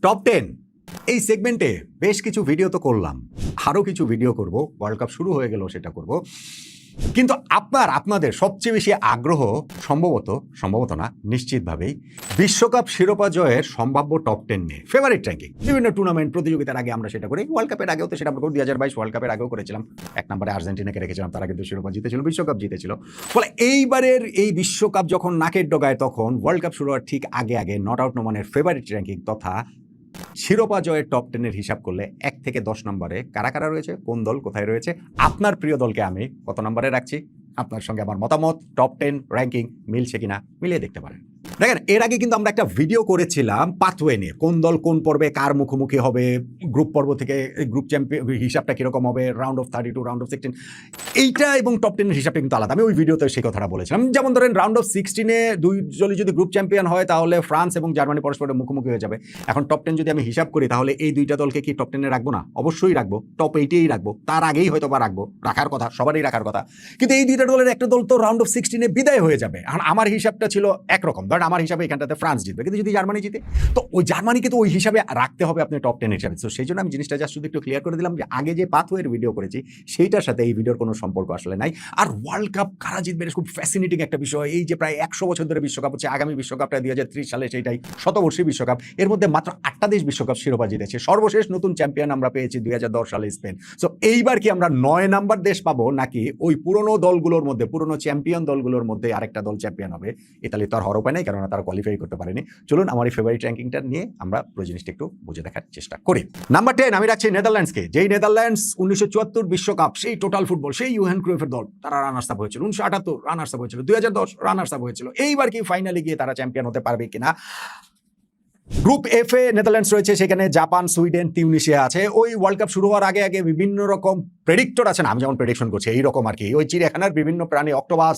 Top 10 এই সেগমেন্টে বেশ কিছু ভিডিও তো করলাম, আরও কিছু ভিডিও করব। ওয়ার্ল্ড কাপ শুরু হয়ে গেল, সেটা করব। কিন্তু আপনাদের সবচেয়ে বেশি আগ্রহ সম্ভবত না, নিশ্চিতভাবেই বিশ্বকাপ শিরোপা জয়ের সম্ভাব্য টপ 10 নিয়ে ফেভারিট র্যাঙ্কিং। বিভিন্ন টুর্নামেন্ট প্রতিযোগিতার আগে আমরা সেটা করি, ওয়ার্ল্ড কাপের আগেও তো সেটা আমরা করি। 2022 ওয়ার্ল্ড কাপের আগেও করেছিলাম। এক নম্বরে আর্জেন্টিনাকে রেখেছিলাম, তারা কিন্তু শিরোপা জিতেছিল, বিশ্বকাপ জিতেছিল। ফলে এইবারের এই বিশ্বকাপ যখন নাকের ডগায়, তখন ওয়ার্ল্ড কাপ শুরু হওয়ার ঠিক আগে নট আউট নোমানের ফেভারিট র্যাঙ্কিং তথা শিরোপা জয়ের টপ 10 হিসাব করলে 1 থেকে 10 নম্বরে কারা কারা রয়েছে, কোন দল কোথায় রয়েছে, আপনার প্রিয় দলকে আমি কত নম্বরে রাখছি, আপনার সঙ্গে আমার মতামত টপ 10 র্যাঙ্কিং মিলছে কিনা মিলিয়ে দেখতে পারেন। দেখেন, এর আগে কিন্তু আমরা একটা ভিডিও করেছিলাম পাথওয়ে নিয়ে, কোন দল কোন পর্বে কার মুখোমুখি হবে, গ্রুপ পর্ব থেকে গ্রুপ চ্যাম্পিয়ন হিসাবটা কিরকম হবে, রাউন্ড অফ 32, রাউন্ড অফ 16, এইটা এবং টপ 10 হিসাবটা কিন্তু আলাদা। আমি ওই ভিডিওতে সেই কথাটা বলেছিলাম। যেমন ধরেন রাউন্ড অফ 16-এ দুই দলই যদি গ্রুপ চ্যাম্পিয়ন হয়, তাহলে ফ্রান্স এবং জার্মানি পরস্পরের মুখোমুখি হয়ে যাবে। এখন টপ 10 যদি আমি হিসাব করি, তাহলে এই দুইটা দলকে কি টপ 10-এ রাখবো না? অবশ্যই রাখবো, টপ 8-এই রাখবো, তার আগেই হয়তো বা রাখবো, রাখার কথা, সবারই রাখার কথা। কিন্তু এই দুইটা দলের একটা দল তো রাউন্ড অফ 16-এ বিদায় হয়ে যাবে। এখন আমার হিসাবটা ছিল একরকম, ধরেন আমার হিসাবে এখানটাতে ফ্রান্স জিতবে, কিন্তু যদি জার্মানি জিতে, তো ওই জার্মানিকে তো ওই হিসাবে রাখতে হবে আপনি টপ 10 হিসাবে। তো সেই জন্য আমি জিনিসটা জাস্ট শুধু একটু ক্লিয়ার করে দিলাম যে আগে যে পাথওয়ের ভিডিও করেছি সেইটার সাথে এই ভিডিওর কোনো সম্পর্ক আসলে নাই। আর ওয়ার্ল্ড কাপ কারা জিতবে খুব ফ্যাসিনেটিং একটা বিষয়। এই যে প্রায় 100 বছর ধরে বিশ্বকাপ হচ্ছে, আগামী বিশ্বকাপটা 2030 সালে, সেইটাই শতবর্ষী বিশ্বকাপ। এর মধ্যে মাত্র 8টা দেশ বিশ্বকাপ শিরোপা জিতেছে। সর্বশেষ নতুন চ্যাম্পিয়ন আমরা পেয়েছি 2010 সালে স্পেন। সো এইবার কি আমরা 9 নাম্বার দেশ পাবো, নাকি ওই পুরনো দলগুলোর মধ্যে, পুরনো চ্যাম্পিয়ন দলগুলোর মধ্যে আরেকটা দল চ্যাম্পিয়ন হবে? ইতালি তো আর হওয়ার উপায় নেই, কারণ তারা কোয়ালিফাই করতে পারেনি। চলুন আমার এই ফেভারিট র্যাঙ্কিংটা নিয়ে আমরা পুরো জিনিসটা একটু বুঝে দেখার চেষ্টা করি। নাম্বার 10 আমি রাখছি নেদারল্যান্ডসকে। যেই নেদারল্যান্ডস 1974 বিশ্বকাপ, সেই টোটাল ফুটবল, সেই ইউহান ক্রুইফের দল, তারা রানার্স আপ হয়েছিল। 1978 রানার্স আপ হয়েছিল, 2010 রানার্স আপ হয়েছিল। এইবার কি ফাইনালে গিয়ে তারা চ্যাম্পিয়ন হতে পারবে কিনা? গ্রুপ এফ এ নেদারল্যান্ডস রয়েছে, সেখানে জাপান, সুইডেন, তিউনিসিয়া আছে। ওই ওয়ার্ল্ড কাপ শুরু হওয়ার আগে বিভিন্ন রকম প্রেডিক্টর আছে না, আমি যেমন প্রেডিকশন করছি এইরকম আর কি। ওই চিড়িয়াখানার বিভিন্ন প্রাণী, অক্টোপাস,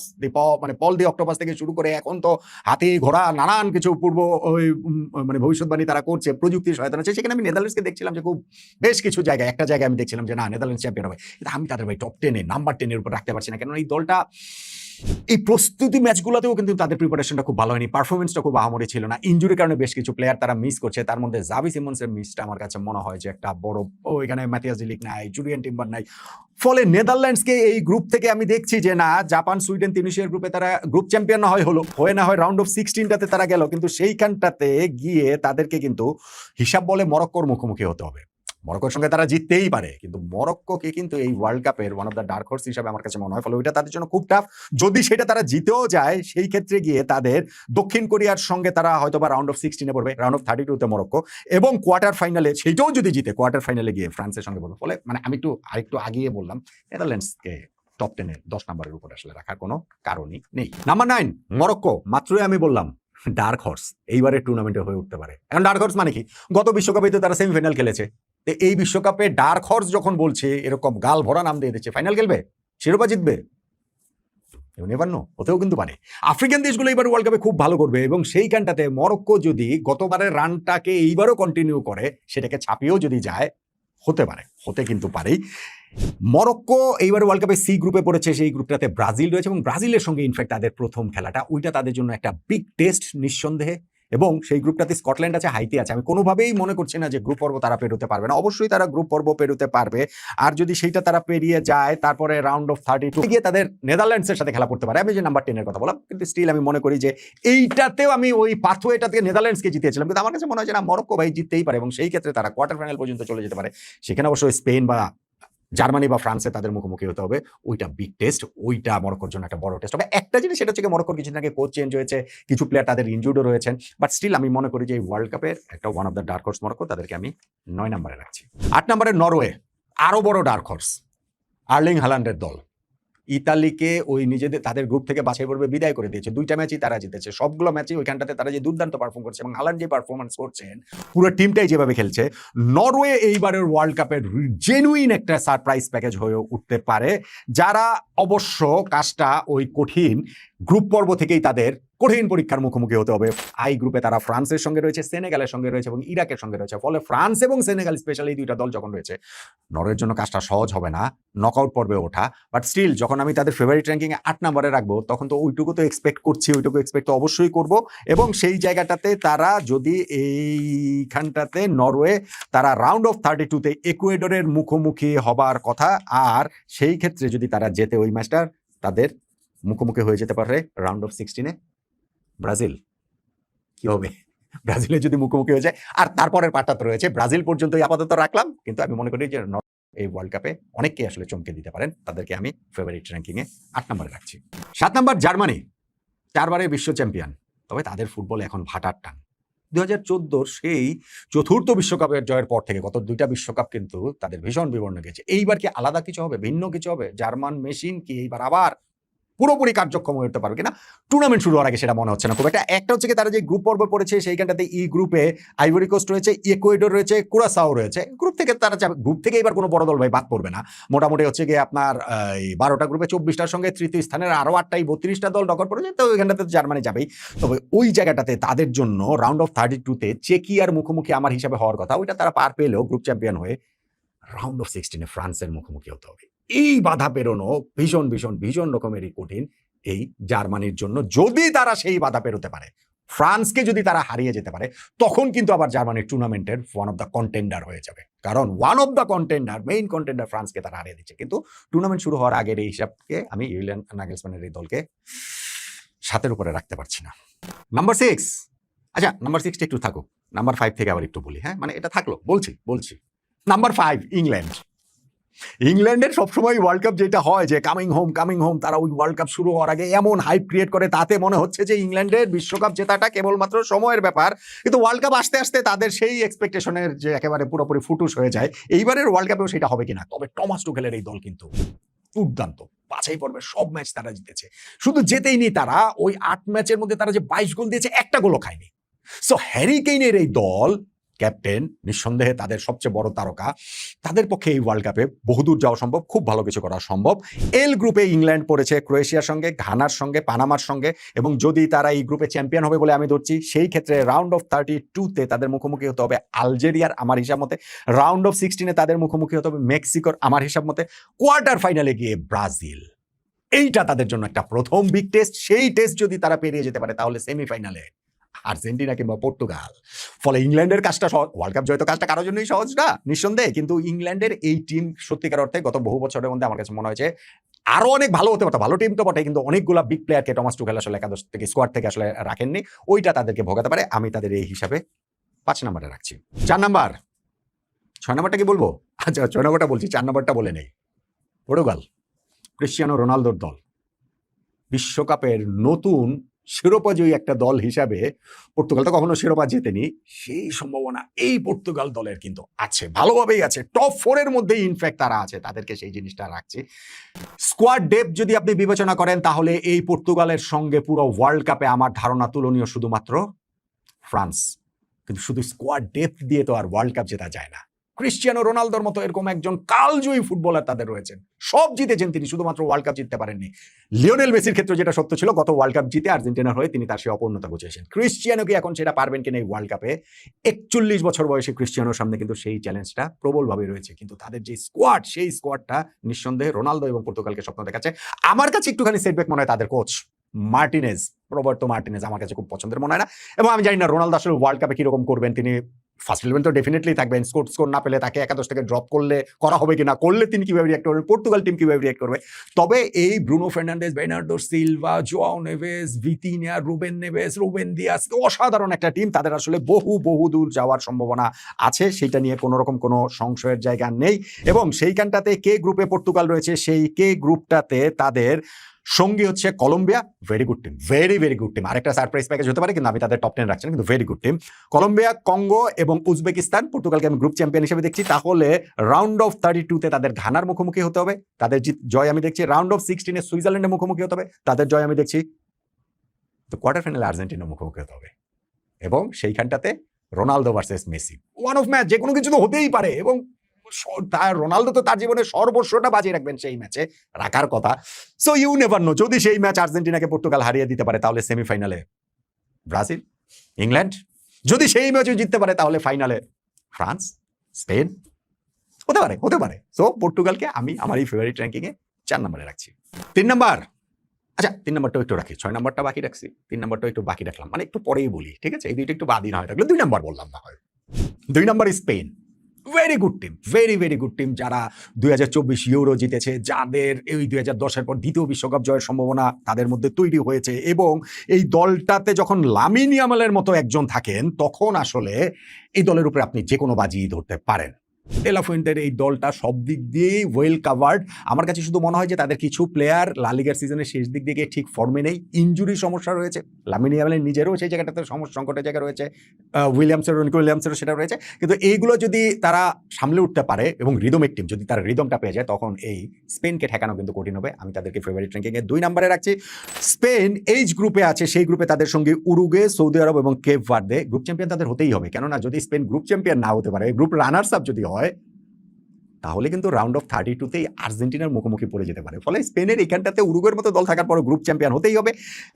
মানে পল দি অক্টোপাস থেকে শুরু করে এখন তো হাতি, ঘোড়া, নানান কিছু পূর্ব ওই মানে ভবিষ্যৎবাণী তারা করছে, প্রযুক্তির সহায়তা আছে। সেখানে আমি নেদারল্যান্ডসকে দেখছিলাম যে খুব বেশ কিছু জায়গায়, একটা জায়গায় আমি দেখছিলাম যে না, নেদারল্যান্ডস চ্যাম্পিয়ন হবে। কিন্তু আমি তাদের ভাই টপ 10-এ, নাম্বার 10-এর উপর রাখতে পারছি না, কেন এই দলটা এই প্রস্তুতি ম্যাচগুলোতেও কিন্তু তাদের প্রিপারেশনটা খুব ভালো হয়নি, পারফরমেন্সটা খুব আহামরি ছিল না। ইনজুরির কারণে বেশ কিছু প্লেয়ার তারা মিস করছে। তার মধ্যে জাভি সিমন্সের মিসটা আমার কাছে মনে হয় যে একটা বড়। এখানে ম্যাথিয়াস ডিলিক নাই, জুলিয়ান টিম্বার নাই। ফলে নেদারল্যান্ডসকে এই গ্রুপ থেকে আমি দেখছি যে না, জাপান, সুইডেন, তিউনিসিয়ার গ্রুপে তারা গ্রুপ চ্যাম্পিয়ন না হয় হলো, হয়ে না হয় রাউন্ড অফ 16টাতে তারা গেল, কিন্তু সেইখানটাতে গিয়ে তাদেরকে কিন্তু হিসাব বলে মরক্কোর মুখোমুখি হতে হবে। মরক্কোর সঙ্গে তারা জিততেই পারে, কিন্তু মরক্কোকে কিন্তু এই ওয়ার্ল্ড কাপের one of the dark horse হিসাবে আমার কাছে মনে হয়। ফলে ওইটা তাদের জন্য খুব টাফ। যদি সেটা তারা জিতেও যায়, সেই ক্ষেত্রে গিয়ে তাদের দক্ষিণ কোরিয়ার সঙ্গে তারা হয়তো বা রাউন্ড অফ 16-এ পড়বে, রাউন্ড অফ 32-তে মরক্কো, এবং কোয়ার্টার ফাইনালে সেইটাও যদি জিতে, কোয়ার্টার ফাইনালে গিয়ে ফ্রান্সের সঙ্গে পড়বে। ফলে মানে আমি আরেকটু আগিয়ে বললাম, নেদারল্যান্ডসকে টপ 10-এ 10 নম্বরের উপর আসলে রাখার কোনো কারণই নেই। Number 9 Morocco. মাত্রই আমি বললাম ডার্ক হর্স এইবারের টুর্নামেন্টে হয়ে উঠতে পারে। এখন ডার্ক হর্স মানে কি? গত বিশ্বকাপে তো তারা সেমিফাইনাল খেলেছে। এই বিশ্বকাপে ডার্ক হর্স যখন বলছে, এরকম গাল ভরা নাম দিয়ে দিচ্ছে, ফাইনাল খেলবে, শিরোপা জিতবে, নেভার নো, হতেও কিন্তু পারে। আফ্রিকান দেশগুলো এবার ওয়ার্ল্ড কাপে খুব ভালো করবে, এবং সেইখানটাতে মরক্কো যদি গতবারের রানটাকে এইবারও কন্টিনিউ করে, সেটাকে ছাপিয়েও যদি যায়, হতে পারে, হতে কিন্তু পারেই। মরক্কো এইবার ওয়ার্ল্ড কাপে সি গ্রুপে পড়েছে, সেই গ্রুপটাতে ব্রাজিল রয়েছে, এবং ব্রাজিলের সঙ্গে ইনফ্যাক্ট তাদের প্রথম খেলাটা, ওইটা তাদের জন্য একটা বিগ টেস্ট নিঃসন্দেহে। এবং সেই গ্রুপটাতে স্কটল্যান্ড আছে, হাইতি আছে। আমি কোনোভাবেই মনে করছি না যে গ্রুপ পর্ব তারা পেরোতে পারবে না। অবশ্যই তারা গ্রুপ পর্ব পেরোতে পারবে, আর যদি সেইটা তারা পেরিয়ে যায়, তারপরে রাউন্ড অফ 32 গিয়ে তাদের নেদারল্যান্ডসের সাথে খেলা করতে পারে। আমি যে নাম্বার 10-এর কথা বললাম, কিন্তু স্টিল আমি মনে করি যে এইটাতেও আমি ওই পাথওয়েটা থেকে নেদারল্যান্ডসকে জিতেছিলাম, কিন্তু আমার কাছে মনে হয় যে না, মরক্কো ভাই জিততেই পারে, এবং সেই ক্ষেত্রে তারা কোয়ার্টার ফাইনাল পর্যন্ত চলে যেতে পারে। সেখানে অবশ্যই স্পেন বা জার্মানি বা ফ্রান্সে তাদের মুখোমুখি হতে হবে। ওইটা বিগ টেস্ট, ওইটা মরক্কোর জন্য একটা বড় টেস্ট হবে। একটা জিনিস সেটা হচ্ছে মরক্কোর কিছুদিন আগে কোচ চেঞ্জ হয়েছে, কিছু প্লেয়ার তাদের ইনজুর্ডও রয়েছেন, বাট স্টিল আমি মনে করি যে এই ওয়ার্ল্ড কাপের একটা one of the dark horse Morocco, তাদেরকে আমি 9 নম্বরে রাখছি। 8 নম্বরে নরওয়ে, আরো বড় ডার্ক হর্স, আর্লিং হাল্যান্ডের দল। ইতালিকে ওই নিজেদের তাদের গ্রুপ থেকে বাছাই পর্বে বিদায় করে দিয়েছে। 2টা ম্যাচই তারা জিতেছে, সবগুলো ম্যাচই ওইখানটাতে তারা যে দুর্দান্ত পারফর্ম করছে, এবং হাল্যান্ড যে পারফরমেন্স করছেন, পুরো টিমটাই যেভাবে খেলছে, নরওয়ে এইবারের ওয়ার্ল্ড কাপের জেনুইন একটা সারপ্রাইজ প্যাকেজ হয়ে উঠতে পারে। যারা অবশ্য কাজটা ওই কঠিন গ্রুপ পর্ব থেকেই তাদের কঠিন পরীক্ষার মুখোমুখি হতে হবে। আই গ্রুপে তারা ফ্রান্সের সঙ্গে রয়েছে, সেনেগালের সঙ্গে রয়েছে এবং ইরাকের সঙ্গে রয়েছে। ফলে ফ্রান্স এবং সেনেগাল স্পেশালি এই দুইটা দল যখন রয়েছে, নরওয়ের জন্য কাজটা সহজ হবে না নকআউট পর্বে ওঠা। বাট স্টিল যখন আমি তাদের ফেভারিট র্যাঙ্কিংয়ে 8 নম্বরে রাখবো, তখন তো ওইটুকু তো এক্সপেক্ট করছি, ওইটুকু এক্সপেক্ট তো অবশ্যই করব। এবং সেই জায়গাটাতে তারা যদি এইখানটাতে নরওয়ে তারা রাউন্ড অফ 32-তে ইকুয়েডরের মুখোমুখি হবার কথা, আর সেই ক্ষেত্রে যদি তারা জেতে ওই ম্যাচটা, তাদের মুখোমুখি হয়ে যেতে পারে রাউন্ড অফ 16-এ ব্রাজিল। কি হবে ব্রাজিলের যদি মুখোমুখি হয়ে যায়? আর তারপরের পার্টটা তো রয়েছে, ব্রাজিল পর্যন্তই আপাতত রাখলাম, কিন্তু আমি মনে করি যে এই ওয়ার্ল্ড কাপে অনেককেই আসলে চমকে দিতে পারেন। তাদেরকে আমি ফেভারিট র্যাঙ্কিংয়ে 8 নম্বরে রাখছি। 7 নম্বর জার্মানি, 4বারের বিশ্ব চ্যাম্পিয়ন, তবে তাদের ফুটবলে এখন ভাটার টান। 2014 সেই চতুর্থ বিশ্বকাপের জয়ের পর থেকে গত 2টা বিশ্বকাপ কিন্তু তাদের ভীষণ বিবর্ণ গেছে। এইবার কি আলাদা কিছু হবে, ভিন্ন কিছু হবে? জার্মান মেশিন কি এইবার আবার পুরোপুরি কার্যক্ষম হয়ে উঠতে পারবে কিনা? টুর্নামেন্ট শুরু হওয়ার আগে সেটা মনে হচ্ছে না খুব একটা। একটা হচ্ছে কি, তারা যে গ্রুপ পর্ব পড়েছে সেইখানটাতে ই গ্রুপে আইভরি কোস্ট রয়েছে, ইকুয়েডর রয়েছে, কুরাসাও রয়েছে। গ্রুপ থেকে তারা গ্রুপ থেকে এবার কোনো বড় দল ভাই বাদ পড়বে না। মোটামুটি হচ্ছে গিয়ে আপনার 12টা গ্রুপে 24টার সঙ্গে তৃতীয় স্থানের আরও 8টাই 32টা দল নকআউট পড়েছে, তো ওইখানটাতে জার্মানি যাবেই। তবে ওই জায়গাটাতে তাদের জন্য রাউন্ড অফ 32-তে চেকিয়ার মুখোমুখি আমার হিসাবে হওয়ার কথা, ওইটা তারা পার পেলেও গ্রুপ চ্যাম্পিয়ন হয়ে রাউন্ড অফ 16-এ ফ্রান্সের মুখোমুখি হতে হবে। এই বাধা পেরোনো ভীষণ ভীষণ ভীষণ রকমেরই কঠিন এই জার্মানির জন্য। যদি তারা সেই বাধা পেরোতে পারে, ফ্রান্সকে যদি তারা হারিয়ে যেতে পারে, তখন কিন্তু আবার জার্মানির টুর্নামেন্টের ওয়ান অফ দ্য কন্টেন্ডার হয়ে যাবে। কারণ one of the contender, main contender ফ্রান্সকে তারা হারিয়ে দিচ্ছে। কিন্তু টুর্নামেন্ট শুরু হওয়ার আগের এই হিসাবকে আমি ইউলিয়ান নাগেলসম্যানের এই দলকে 7-এর উপরে রাখতে পারছি না। নাম্বার 6, আচ্ছা নাম্বার 6টা একটু থাকুক, নাম্বার 5 থেকে আবার একটু বলি। হ্যাঁ, মানে এটা থাকলো, বলছি। Number 5 England. ইংল্যান্ডের সবসময় ওয়ার্ল্ড কাপ যেটা হয় যে কামিং হোম, তারা ওই ওয়ার্ল্ড কাপ শুরু হওয়ার আগে এমন হাইপ ক্রিয়েট করে, তাতে মনে হচ্ছে যে ইংল্যান্ডের বিশ্বকাপ জেতাটা কেবলমাত্র সময়ের ব্যাপার। কিন্তু ওয়ার্ল্ড কাপ আসতে আসতে তাদের সেই এক্সপেকটেশনের যে একেবারে পুরোপুরি ফুটুস হয়ে যায়। এইবারের ওয়ার্ল্ড কাপেও সেটা হবে কিনা? তবে টমাস টুখেলের এই দল কিন্তু দুর্দান্ত। বাছাই পর্বে সব ম্যাচ তারা জিতেছে, শুধু জেতেই নি তারা, ওই 8 ম্যাচের মধ্যে তারা যে 22 গোল দিয়েছে, একটা গোলও খায়নি। সো হ্যারি কেইনের এই দল, ক্যাপ্টেন নিঃসন্দেহে তাদের সবচেয়ে বড় তারকা, তাদের পক্ষে এই ওয়ার্ল্ড কাপে বহুদূর যাওয়া সম্ভব, খুব ভালো কিছু করা সম্ভব। এল গ্রুপে ইংল্যান্ড পড়েছে ক্রোয়েশিয়ার সঙ্গে, ঘানার সঙ্গে, পানামার সঙ্গে, এবং যদি তারা এই গ্রুপে চ্যাম্পিয়ন হবে বলে আমি ধরছি, সেই ক্ষেত্রে রাউন্ড অফ 32-তে তাদের মুখোমুখি হতে হবে আলজেরিয়ার আমার হিসাব মতে, রাউন্ড অফ 16-এ তাদের মুখোমুখি হতে হবে মেক্সিকোর আমার হিসাব মতে, কোয়ার্টার ফাইনালে গিয়ে ব্রাজিল। এইটা তাদের জন্য একটা প্রথম বিগ টেস্ট। সেই টেস্ট যদি তারা পেরিয়ে যেতে পারে, তাহলে সেমিফাইনালে আর্জেন্টিনা কিংবা পর্তুগাল। ফলে ইংল্যান্ডের কাজটা ওয়ার্ল্ড কাপ জয়তো কাজটা কারোর জন্যই সহজ না নিঃসন্দেহে, কিন্তু ইংল্যান্ডের এই টিম সত্যিকার অর্থে গত বহু বছরের মধ্যে আমার কাছে মনে হয়েছে আরো অনেক ভালো হতে পারতো। ভালো টিম তো বটে, কিন্তু অনেকগুলা বিগ প্লেয়ারকে টমাস টুখেল আসলে একাদশ থেকে, স্কোয়াড থেকে আসলে রাখেননি। ওইটা তাদেরকে ভোগাতে পারে। আমি তাদের এই হিসাবে 5 নম্বরে রাখছি। 4 নম্বর, 6 নম্বরটা কি বলবো? আচ্ছা 6 নম্বরটা বলছি, 4 নম্বরটা বলে নেই। পর্তুগাল, ক্রিশ্চিয়ানো রোনালদোর দল, বিশ্বকাপের নতুন শিরোপাজয়ী একটা দল হিসাবে পর্তুগাল তো কখনো শিরোপা জেতেনি, সেই সম্ভাবনা এই পর্তুগাল দলের কিন্তু আছে, ভালোভাবেই আছে। টপ 4-এর মধ্যেই ইনফ্যাক্ট তারা আছে, তাদেরকে সেই জিনিসটা রাখছে। স্কোয়াড ডেপথ যদি আপনি বিবেচনা করেন, তাহলে এই পর্তুগালের সঙ্গে পুরো ওয়ার্ল্ড কাপে আমার ধারণা তুলনীয় শুধুমাত্র ফ্রান্স। কিন্তু শুধু স্কোয়াড ডেপথ দিয়ে তো আর ওয়ার্ল্ড কাপ জেতা যায় না। ক্রিশ্চিয়ানো রোনালদোর মতো এরকম একজন কালজয়ী ফুটবলার তাদের রয়েছেন, সব জিতেছেন তিনি, শুধুমাত্র ওয়ার্ল্ড কাপ জিততে পারেননি। লিওনেল মেসির ক্ষেত্রে যেটা সত্য ছিল, গত ওয়ার্ল্ড কাপ জিতে আর্জেন্টিনার হয়ে তিনি তার সেই অপূর্ণতা বুঝিয়েছেন। ক্রিশ্চিয়ানো কি এখন সেটা পারবেন কিনা এই ওয়ার্ল্ড কাপে? 41 বছর বয়সে ক্রিশ্চিয়ানোর সামনে কিন্তু সেই চ্যালেঞ্জটা প্রবলভাবে রয়েছে। কিন্তু তাদের যে স্কোয়াড, সেই স্কোয়াডটা নিঃসন্দেহে রোনালদো এবং পর্তুগালকে স্বপ্ন দেখাচ্ছে। আমার কাছে একটুখানি সেটব্যাক মনে হয় তাদের কোচ মার্টিনেজ, রবার্তো মার্টিনেজ আমার কাছে খুব পছন্দের মনে হয় না। এবং আমি জানি না রোনালদো আসলে ওয়ার্ল্ড কাপে কিরকম করবেন। তিনি ফার্স্ট ইলেভেন তো ডেফিনেটলি থাকবেন, স্কোর না পেলে তাকে একাদশ থেকে ড্রপ করা হবে কিনা, করলে তিনি কিভাবে রিঅ্যাক্ট করবেন, পর্তুগাল টিম কিভাবে রিঅ্যাক্ট করবে। তবে এই Bruno Fernandes, Bernardo Silva, João Neves, Vitinha, Ruben Neves, Ruben Dias, অসাধারণ একটা টিম। তাদের আসলে বহু দূর যাওয়ার সম্ভাবনা আছে, সেটা নিয়ে কোনো রকম কোনো সংশয়ের জায়গা নেই। এবং সেইখানটাতে কে গ্রুপে পর্তুগাল রয়েছে, সেই কে গ্রুপটাতে তাদের সঙ্গী হচ্ছে Colombia, very good team, very good team. আরেকটা সারপ্রাইজ প্যাকেজ হতে পারে, কিন্তু আমি তাদের টপ 10 রাখছি না, কিন্তু very good team. Colombia, Congo এবং উজবেকিস্তান। পর্তুগালকে আমি গ্রুপ চ্যাম্পিয়ন হিসেবে দেখছি। তাহলে রাউন্ড অফ 32-তে তাদের ঘানার মুখোমুখি হতে হবে, তাদের জয় আমি দেখছি। রাউন্ড অফ 16-এ সুইজারল্যান্ডের মুখোমুখি হতে হবে, তাদের জয় আমি দেখছি। তো কোয়ার্টার ফাইনালে আর্জেন্টিনার মুখোমুখি হতে হবে, এবং সেইখানটাতে Ronaldo versus Messi, one off match, যে কোনো কিছু তো হতেই পারে। এবং তার রোনালদো তো তার জীবনে সর্বস্বটা বাজিয়ে রাখবেন সেই ম্যাচে, রাখার কথা। সো ইউ নেভার নো, যদি সেই ম্যাচ আর্জেন্টিনাকে পর্তুগাল হারিয়ে দিতে পারে তাহলে সেমিফাইনালে ব্রাজিল, ইংল্যান্ড, যদি সেই ম্যাচও জিততে পারে তাহলে ফাইনালে ফ্রান্স, স্পেন, হতে পারে। সো পর্তুগালকে আমি আমার এই ফেভারিট র্যাঙ্কিংয়ে 4 নম্বরে রাখছি। 3 নম্বর, আচ্ছা 3 নম্বরটাও একটু রাখি, 6 নম্বরটা বাকি রাখছি, 3 নম্বরটাও একটু বাকি রাখলাম, মানে একটু পরেই বলি, ঠিক আছে? এই দুইটা একটু বাদই না হয় থাকলে 2 নম্বর বললাম না হয়। 2 number Spain, very good team, very good team, যারা 2024 ইউরো জিতেছে, যাদের এই 2010-এর পর দ্বিতীয় বিশ্বকাপ জয়ের সম্ভাবনা তাদের মধ্যে তৈরি হয়েছে, এবং এই দলটাতে যখন লামিন ইয়ামালের মতো একজন থাকেন তখন আসলে এই দলের উপরে আপনি যে কোনো বাজি ধরতে পারেন। টেলাফুয়েন্টের এই দলটা সব দিক দিয়েই ওয়েল কাভার্ড। আমার কাছে শুধু মনে হয় যে তাদের কিছু প্লেয়ার লা লিগার সিজনের শেষ দিক দিকে ঠিক ফর্মে নেই, ইনজুরি সমস্যা রয়েছে। লামিন ইয়ামালের নিজেরও সেই জায়গাটাতে সংকটের জায়গা রয়েছে, নিকো উইলিয়ামসেরও সেটা রয়েছে। কিন্তু এইগুলো যদি তারা সামলে উঠতে পারে এবং রিদমের টিম যদি তার রিদমটা পেয়ে যায়, তখন এই স্পেনকে ঠেকানো কিন্তু কঠিন হবে। আমি তাদেরকে ফেভারিট র্যাঙ্কিংয়ে 2 নম্বরে রাখছি। স্পেন এইচ গ্রুপে আছে, সেই গ্রুপে তাদের সঙ্গে উরুগুয়ে, সৌদি আরব এবং কেপ ভার্দে। গ্রুপ চ্যাম্পিয়ন তাদের হতেই হবে, কেননা যদি স্পেন গ্রুপ চ্যাম্পিয়ন না হতে পারে, গ্রুপ রানার্স আপ যদি হয়, তাহলে কিন্তু রাউন্ড অফ 32তেই আর্জেন্টিনার মুখোমুখি পড়ে যেতে পারে। ফলে স্পেনের এইখানটাতে উরুগুয়ের মতো দল থাকার পর গ্রুপ চ্যাম্পিয়ন হতেই হবে।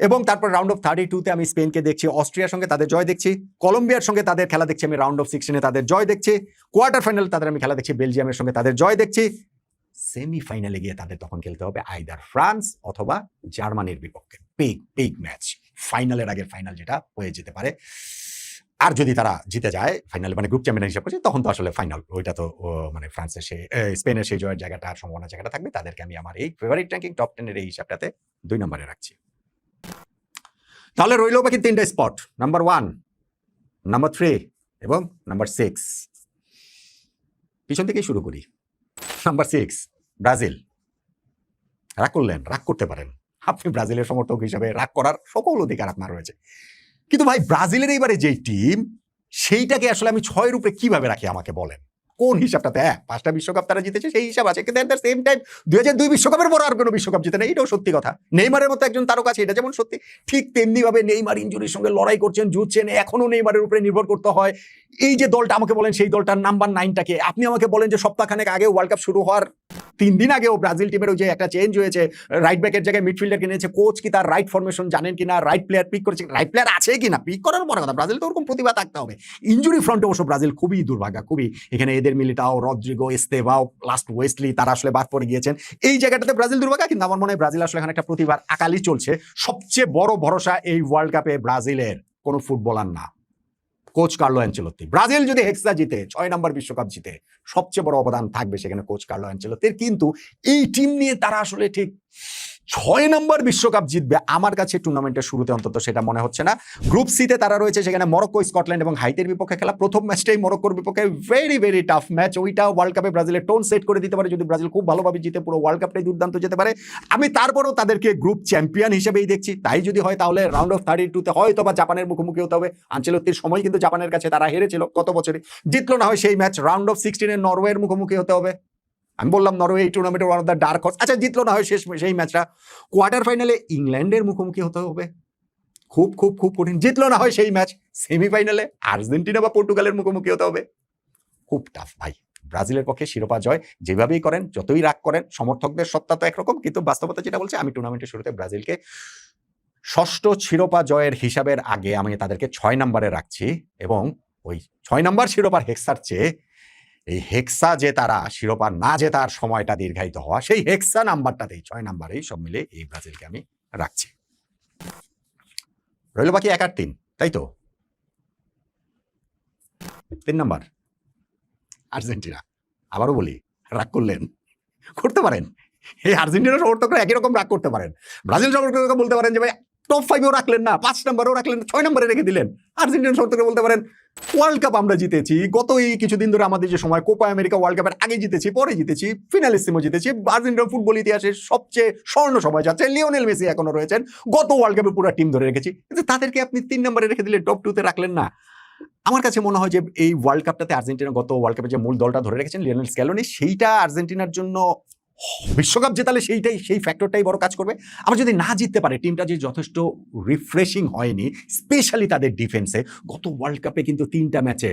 এবং তারপর রাউন্ড অফ 32তে আমি স্পেনকে দেখছি, অস্ট্রিয়ার সঙ্গে তাদের জয় দেখছি, কলম্বিয়ার সঙ্গে তাদের খেলা দেখছি আমি, রাউন্ড অফ 16-এ তাদের জয় দেখছি, কোয়ার্টার ফাইনাল তাদের আমি খেলা দেখছি বেলজিয়ামের সঙ্গে তাদের জয় দেখছি, সেমিফাইনালে গিয়ে তাদের তখন খেলতে হবে আইদার ফ্রান্স অথবা জার্মানির বিপক্ষে। বিগ ম্যাচ, ফাইনালের আগের ফাইনাল যেটা হয়ে যেতে পারে। আর যদি তারা জিতে যায় ফাইনালে, মানে গ্রুপ চ্যাম্পিয়ন হিসাবে করছে, তখন তো আসলে ফাইনাল, ওইটা তো মানে ফ্রান্সের সেই স্পেনের সেই জয়ের জায়গাটা, সম্ভাবনা জায়গাটা থাকবে। তাদেরকে আমি আমার এই ফেভারিট র্যাঙ্কিং টপ 10-এর এই হিসাবটাতে 2 নম্বরে রাখছি। তাহলে রইল বাকি 3টা স্পট, নাম্বার 1, নাম্বার 3 এবং নাম্বার 6। পিছন থেকেই শুরু করি। Number 6 Brazil. রাগ করলেন, রাগ করতে পারেন, আপনি ব্রাজিলের সমর্থক হিসাবে রাগ করার সকল অধিকার আপনার রয়েছে। কিন্তু ভাই, ব্রাজিলের এইবারে যেই টিম, সেইটাকে আসলে আমি 6-এর উপরে কিভাবে রাখি আমাকে বলেন, কোন হিসাবটাতে? 5টা বিশ্বকাপ তারা জিতেছে, সেই হিসাব আছে, কিন্তু এট দ্য সেম টাইম 2002 বিশ্বকাপের পর আর কোনো বিশ্বকাপ জিতে না, এটাও সত্যি কথা। নেইমারের মতো একজন তারকা আছে, এটা যেমন সত্যি, ঠিক তেমনি ভাবে নেইমার ইনজুরির সঙ্গে লড়াই করছেন, যুঝছেন, এখনো নেইমারের উপরে নির্ভর করতে হয়। এই যে দলটা, আমাকে বলেন সেই দলটার নাম্বার 9টাকে, আপনি আমাকে বলেন যে সপ্তাহখানেক আগে ওয়ার্ল্ড কাপ শুরু হওয়ার 3 দিন আগেও ব্রাজিল টিমের যে একটা চেঞ্জ হয়েছে, রাইট ব্যাকের জায়গায় মিডফিল্ডার কিনেছে, কোচ কি তার রাইট ফরমেশন জানেন কিনা, রাইট প্লেয়ার পিক করেছে, রাইট প্লেয়ার আছে কিনা, পিক করার পর কথা, ব্রাজিল তো ওরকম প্রতিভা থাকতে হবে। ইনজুরি ফ্রন্টে অবশ্য ব্রাজিল খুবই দুর্ভাগা, খুবই। এখানে এদের Militao, Rodrygo, Estevao, last Wesley, তারা আসলে বাদ পড়ে গিয়েছেন। এই জায়গাটাতে ব্রাজিল দুর্ভাগা, কিন্তু আমার মনে হয় ব্রাজিল আসলে এখানে একটা প্রতিভার আকালি চলছে। সবচেয়ে বড় ভরসা এই ওয়ার্ল্ড কাপে ব্রাজিলের কোনো ফুটবলার না, কোচ কার্লো অ্যানচেলোত্তি। ব্রাজিল যদি হেক্সা জিতে, 6 নম্বর বিশ্বকাপ জিতে, সবচেয়ে বড় অবদান থাকবে সেখানে কোচ কার্লো অ্যানচেলোত্তির। কিন্তু এই টিম নিয়ে তারা আসলে ঠিক 6 নম্বর বিশ্বকাপ জিতবে আমার কাছে টুর্নামেন্টের শুরুতে অন্তত সেটা মনে হচ্ছে না। গ্রুপ সিতে তারা রয়েছে, সেখানে মরক্কো, স্কটল্যান্ড এবং হাইতির বিপক্ষে খেলা। প্রথম ম্যাচটাই মরক্কোর বিপক্ষে ভেরি টাফ ম্যাচ। ওইটা ওয়ার্ল্ড কাপে ব্রাজিলের টোন সেট করে দিতে পারে যদি ব্রাজিল খুব ভালোভাবে জিতে, পুরো ওয়ার্ল্ড কাপটাই দুর্দান্ত যেতে পারে। আমি তারপরেও তাদেরকে গ্রুপ চ্যাম্পিয়ন হিসেবেই দেখছি। তাই যদি হয় তাহলে রাউন্ড অফ 32তে হয়তো বা জাপানের মুখোমুখি হতে হবে। আনচেলত্তির সময় কিন্তু জাপানের কাছে তারা হেরেছিল গত বছরে, জিতলো না হয় সেই ম্যাচ। রাউন্ড অফ 16-এ নরওয়ের মুখোমুখি হতে হবে। আমি বললাম নরওয়ে এই টুর্নামেন্টের one of the dark horse, আচ্ছা জিতলো না হয় সেই ম্যাচটা। কোয়ার্টার ফাইনালে ইংল্যান্ডের মুখোমুখি হতে হবে, খুব কঠিন। জিতলো না হয় সেই ম্যাচ। সেমিফাইনালে আর্জেন্টিনা বা পর্তুগালের মুখোমুখি হতে হবে, খুব টাফ ভাই। ব্রাজিলের পক্ষে শিরোপা জয় যেভাবেই করেন, যতই রাগ করেন, সমর্থকদের সত্তা তো একরকম, কিন্তু বাস্তবতা যেটা বলছে, আমি টুর্নামেন্টের শুরুতে ব্রাজিলকে 6ষ্ঠ শিরোপা জয়ের হিসাবের আগে আমি তাদেরকে 6 নম্বরে রাখছি। এবং ওই 6 নম্বর শিরোপার হেক্সার চেয়ে এই হেক্সা যে তারা শিরোপা না জেতার সময়টা দীর্ঘায়িত হওয়া, সেই হেক্সা নাম্বারটাতেই 6 নম্বরেই সব মিলে এই ব্রাজিলকে আমি রাখছি। রইল বাকি 1 আর 3, তাই তো? 3 নম্বর আর্জেন্টিনা। আবারও বলি, রাগ করতে পারেন, এই আর্জেন্টিনার সমর্থকরা একই রকম রাগ করতে পারেন। ব্রাজিল সমর্থকরা বলতে পারেন যে ভাই টপ 5-এও রাখলেন না, 5 নম্বরেও রাখলেন, 6 নম্বরে রেখে দিলেন। আর্জেন্টিনার সমর্থকরা বলতে পারেন ওয়ার্ল্ড কাপ আমরা জিতেছি, গত এই কিছুদিন ধরে আমাদের যে সময় কোপা আমেরিকা ওয়ার্ল্ড কাপের আগে জিতেছি, পরে জিতেছি, ফিনালিসিমো জিতেছি, আর্জেন্টিনার ফুটবল ইতিহাসের সবচেয়ে স্বর্ণ সময় যাচ্ছে, লিওনেল মেসি এখনো রয়েছেন, গত ওয়ার্ল্ড কাপে পুরো টিম ধরে রেখেছি, কিন্তু তাদেরকে আপনি 3 নম্বরে রেখে দিলেন, টপ 2-তে রাখলেন না। আমার কাছে মনে হয় যে এই ওয়ার্ল্ড কাপটাতে আর্জেন্টিনা গত ওয়ার্ল্ড কাপে যে মূল দলটা ধরে রেখেছেন লিওনেল স্ক্যালোনি, সেইটা আর্জেন্টিনার জন্য বিশ্বকাপ জেতালে সেই ফ্যাক্টরটাই বড় কাজ করবে। আবার যদি না জিততে পারে, টিমটা যে যথেষ্ট রিফ্রেশিং হয়নি, স্পেশালি তাদের ডিফেন্সে। গত ওয়ার্ল্ড কাপে কিন্তু 3টা ম্যাচে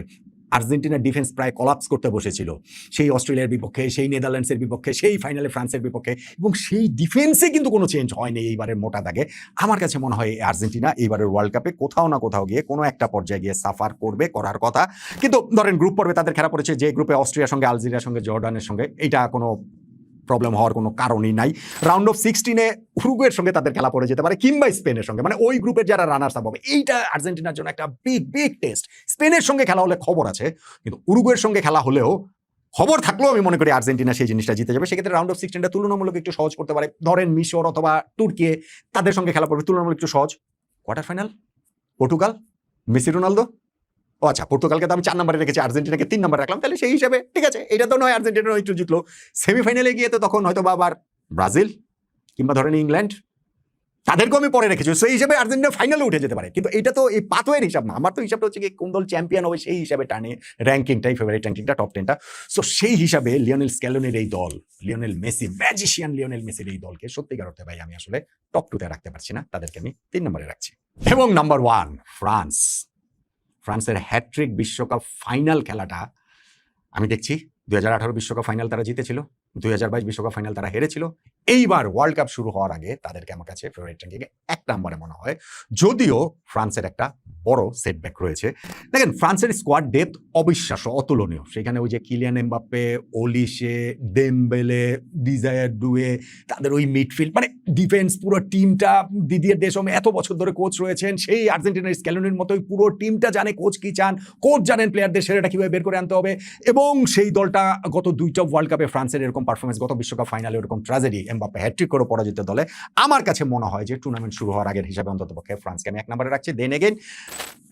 আর্জেন্টিনার ডিফেন্স প্রায় কলাপস করতে বসেছিল সেই অস্ট্রেলিয়ার বিপক্ষে, সেই নেদারল্যান্ডসের বিপক্ষে, সেই ফাইনালে ফ্রান্সের বিপক্ষে, এবং সেই ডিফেন্সে কিন্তু কোনো চেঞ্জ হয়নি এইবারের মোটা দাগে। আমার কাছে মনে হয় আর্জেন্টিনা এইবারের ওয়ার্ল্ড কাপে কোথাও না কোথাও গিয়ে কোনো একটা পর্যায়ে গিয়ে সাফার করবে, করার কথা। কিন্তু ধরেন গ্রুপ পর্বে তাদের খেলা পড়েছে, যে গ্রুপে অস্ট্রিয়ার সঙ্গে, আলজেরিয়ার সঙ্গে, জর্ডানের সঙ্গে, এটা কোনো প্রবলেম হওয়ার কোনো কারণই নাই। রাউন্ড অফ 16-এ উরুগুয়ের সঙ্গে তাদের খেলা পড়ে যেতে পারে, কিংবা স্পেনের সঙ্গে, মানে ওই গ্রুপের যারা রানার্স আপ হবে। এইটা আর্জেন্টিনার জন্য একটা বিগ টেস্ট। স্পেনের সঙ্গে খেলা হলে খবর আছে, কিন্তু উরুগুয়ের সঙ্গে খেলা হলেও খবর থাকলেও আমি মনে করি আর্জেন্টিনা সেই জিনিসটা জিতে যাবে। সেক্ষেত্রে রাউন্ড অফ 16টা তুলনামূলক একটু সহজ করতে পারে। ধরেন মিশর অথবা তুর্কি, তাদের সঙ্গে খেলা পড়বে তুলনামূলক একটু সহজ। Quarter final Portugal, Messi Ronaldo. ও আচ্ছা, পর্তুগালকে তো আমি 4 নম্বরে রেখেছি, আর্জেন্টিনাকে 3 নম্বরে রাখলাম, তাহলে সেই হিসাবে ঠিক আছে। এটা তো নয় আর্জেন্টিনা একটু জিতলো, সেমিফাইনালে গিয়ে তো তখন হয়তো আবার ব্রাজিল কিংবা ধরেন ইংল্যান্ড, তাদেরকেও আমি পরে রেখেছি। সেই হিসাবে আর্জেন্টিনা ফাইনালে উঠে যেতে পারে। কিন্তু এটা তো এই পাথওয়ের হিসাব না, আমার তো হিসাবটা হচ্ছে কি কোন দল চ্যাম্পিয়ন হবে সেই হিসাবে টানে র্যাঙ্কিংটাই, ফেভারিট র্যাঙ্কিংটা, টপ 10টা। সো সেই হিসাবে লিওনেল স্ক্যালোনির এই দল, লিওনেল মেসি, ম্যাজিশিয়ান লিওনেল মেসির এই দলকে সত্যিকার অর্থে ভাই আমি আসলে টপ 2-তে রাখতে পারছি না, তাদেরকে আমি 3 নম্বরে রাখছি। এবং নাম্বার 1 ফ্রান্স। ফ্রান্সের হ্যাট্রিক বিশ্বকাপ ফাইনাল খেলাটা আমি দেখছি। 2018 বিশ্বকাপ ফাইনাল তারা জিতেছিল, 2022 বিশ্বকাপ ফাইনাল তারা হেরেছিল। এইবার ওয়ার্ল্ড কাপ শুরু হওয়ার আগে তাদেরকে আমার কাছে ফেভারিট র্যাঙ্কিংয়ে 1 নম্বরে মনে হয়, যদিও ফ্রান্সের একটা বড় সেটব্যাক রয়েছে। দেখেন ফ্রান্সের স্কোয়াড ডেপথ অবিশ্বাস্য, অতুলনীয়। সেখানে ওই যে Kylian Mbappe, Olise, Dembele, Desire Doue, তাদের ওই মিডফিল্ড, মানে ডিফেন্স, পুরো টিমটা। দিদিয়ের দেশম এত বছর ধরে কোচ রয়েছেন, সেই আর্জেন্টিনার স্ক্যালোনির মতোই পুরো টিমটা জানে কোচ কি চান, কোচ জানেন প্লেয়ারদের সেরাটা কিভাবে বের করে আনতে হবে। এবং সেই দলটা গত 2টা ওয়ার্ল্ড কাপে ফ্রান্সের এরকম পারফরমেন্স, গত বিশ্বকাপ ফাইনালে এরকম ট্র্যাজেডি, এমবাপ্পে হ্যাট্রিক করে পরাজিত দলে। আমার কাছে মনে হয় যে টুর্নামেন্ট শুরু হওয়ার আগের হিসাবে অন্ততপক্ষে ফ্রান্সকে আমি 1 নম্বরে রাখছি। দেন এগেইন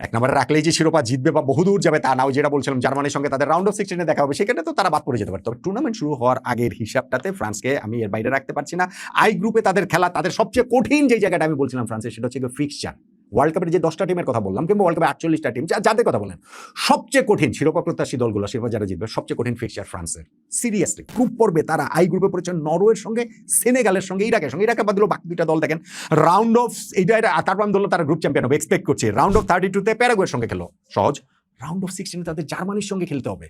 1 নম্বরে রাখলেই যে শিরোপা জিতবে বা বহুদূর যাবে তা না। যেটা বলছিলাম জার্মানির সঙ্গে তাদের রাউন্ড অফ 16-এ দেখা হবে, সেখানে তো তারা বাদ পড়ে যেতে পারে। তবে টুর্নামেন্ট শুরু হওয়ার আগের হিসাবটাতে ফ্রান্সকে আমি এর বাইরে রাখতে পারছি না। আই গ্রুপে তাদের খেলা, তাদের সবচেয়ে কঠিন যে জায়গাটা আমি বলছিলাম ফ্রান্সের, সেটা হচ্ছে ফিক্সচার। ওয়ার্ল্ড কাপের যে 10টা টিমের কথা বললাম, কিংবা ওয়ার্ল্ড কাপে 48টা টিম যাদের কথা বলেন, সবচেয়ে কঠিন শিরোপা প্রত্যাশী দলগুলো, শিরোপা যারা জিতবে, সবচেয়ে কঠিন ফিক্সচার ফ্রান্সের। সিরিয়াসলি গ্রুপ পর্বে তারা আই গ্রুপে পড়েছে নরওয়ের সঙ্গে, সেনেগালের সঙ্গে, ইরাকের সঙ্গে। ইরাকে বাদ দিল বাকি 2টা দল দেখেন রাউন্ড অফ তারপর আমি ধরলো তারা গ্রুপ চ্যাম্পিয়ন হবে, এক্সপেক্ট করছি। রাউন্ড অফ 32-তে প্যারাগুয়ের সঙ্গে খেলো, সহজ। রাউন্ড অফ 16-এ তাদের জার্মানির সঙ্গে খেলতে হবে,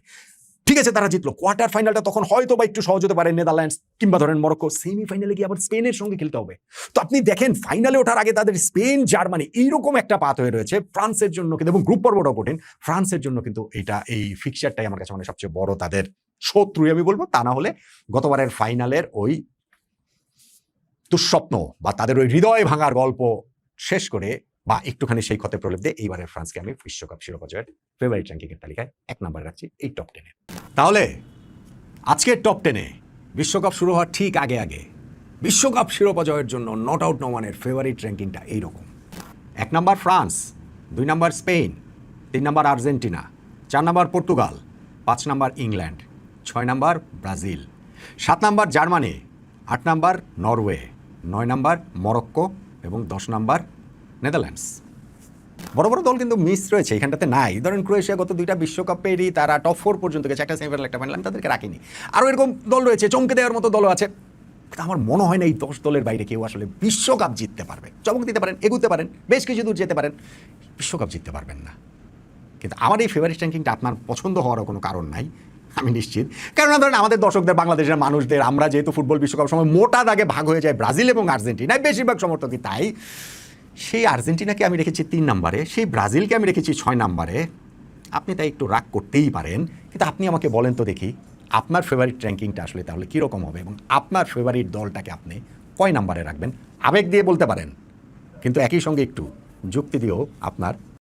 ঠিক আছে, তারা জিতলো। কোয়ার্টার ফাইনালটা তখন হয়তো বা একটু সহজ হতে পারে, নেদারল্যান্ডস কিংবা ধরেন মরক্কো। সেমিফাইনালে গিয়ে আবার স্পেনের সঙ্গে খেলতে হবে। তো আপনি দেখেন ফাইনালে ওঠার আগে তাদের স্পেন, জার্মানি, এইরকম একটা পাথ হয়ে রয়েছে ফ্রান্সের জন্য কিন্তু। এবং গ্রুপ পর্বটাও কঠিন ফ্রান্সের জন্য, কিন্তু এটা এই ফিক্সচারটাই আমার কাছে মানে সবচেয়ে বড় তাদের শত্রুই আমি বলবো। তা না হলে গতবারের ফাইনালের ওই দুঃস্বপ্ন বা তাদের ওই হৃদয় ভাঙার গল্প শেষ করে বা একটুখানি সেই ক্ষতে প্রলেপ দিয়ে এইবারের ফ্রান্সকে আমি বিশ্বকাপ শিরোপা জয়ের ফেভারিট র্যাঙ্কিংয়ের তালিকায় 1 নম্বরে রাখছি, এই টপ 10-এ। তাহলে আজকের টপ 10-এ বিশ্বকাপ শুরু হওয়ার ঠিক আগে বিশ্বকাপ শিরোপা জয়ের জন্য নট আউট নো ওয়ানের ফেভারিট র্যাঙ্কিংটা এইরকম: 1 নম্বর ফ্রান্স, 2 নম্বর স্পেন, 3 নম্বর আর্জেন্টিনা, 4 নম্বর পর্তুগাল, 5 নম্বর ইংল্যান্ড, 6 নম্বর ব্রাজিল, 7 নম্বর জার্মানি, 8 নম্বর নরওয়ে, 9 নম্বর মরক্কো এবং 10 নম্বর নেদারল্যান্ডস। বড় বড় দল কিন্তু মিস রয়েছে এখানটাতে নাই। ধরেন ক্রোয়েশিয়া গত 2টা বিশ্বকাপেরই তারা টপ 4 পর্যন্ত গেছে, একটা সেমিফাইনাল, একটা ফাইনাল, আমি তাদেরকে রাখিনি। আরও এরকম দল রয়েছে, চমকে দেওয়ার মতো দলও আছে। আমার মনে হয় না এই 10 দলের বাইরে কেউ আসলে বিশ্বকাপ জিততে পারবে। চমক দিতে পারেন, এগুতে পারেন, বেশ কিছু দূর যেতে পারেন, বিশ্বকাপ জিততে পারবেন না। কিন্তু আমার এই ফেভারিট র্যাঙ্কিংটা আপনার পছন্দ হওয়ারও কোনো কারণ নাই, আমি নিশ্চিত। কেননা ধরেন আমাদের দর্শকদের, বাংলাদেশের মানুষদের, আমরা যেহেতু ফুটবল বিশ্বকাপ সময় মোটা দাগে ভাগ হয়ে যায় ব্রাজিল এবং আর্জেন্টিনায়, বেশিরভাগ সমর্থকই তাই। সেই আর্জেন্টিনাকে আমি রেখেছি 3 নম্বরে, সেই ব্রাজিলকে আমি রেখেছি 6 নম্বরে। আপনি তাই একটু রাগ করতেই পারেন, কিন্তু আপনি আমাকে বলেন তো দেখি আপনার ফেভারিট র্যাঙ্কিংটা আসলে তাহলে কীরকম হবে, এবং আপনার ফেভারিট দলটাকে আপনি কয় নম্বরে রাখবেন? আবেগ দিয়ে বলতে পারেন, কিন্তু একই সঙ্গে একটু যুক্তি দিয়েও আপনার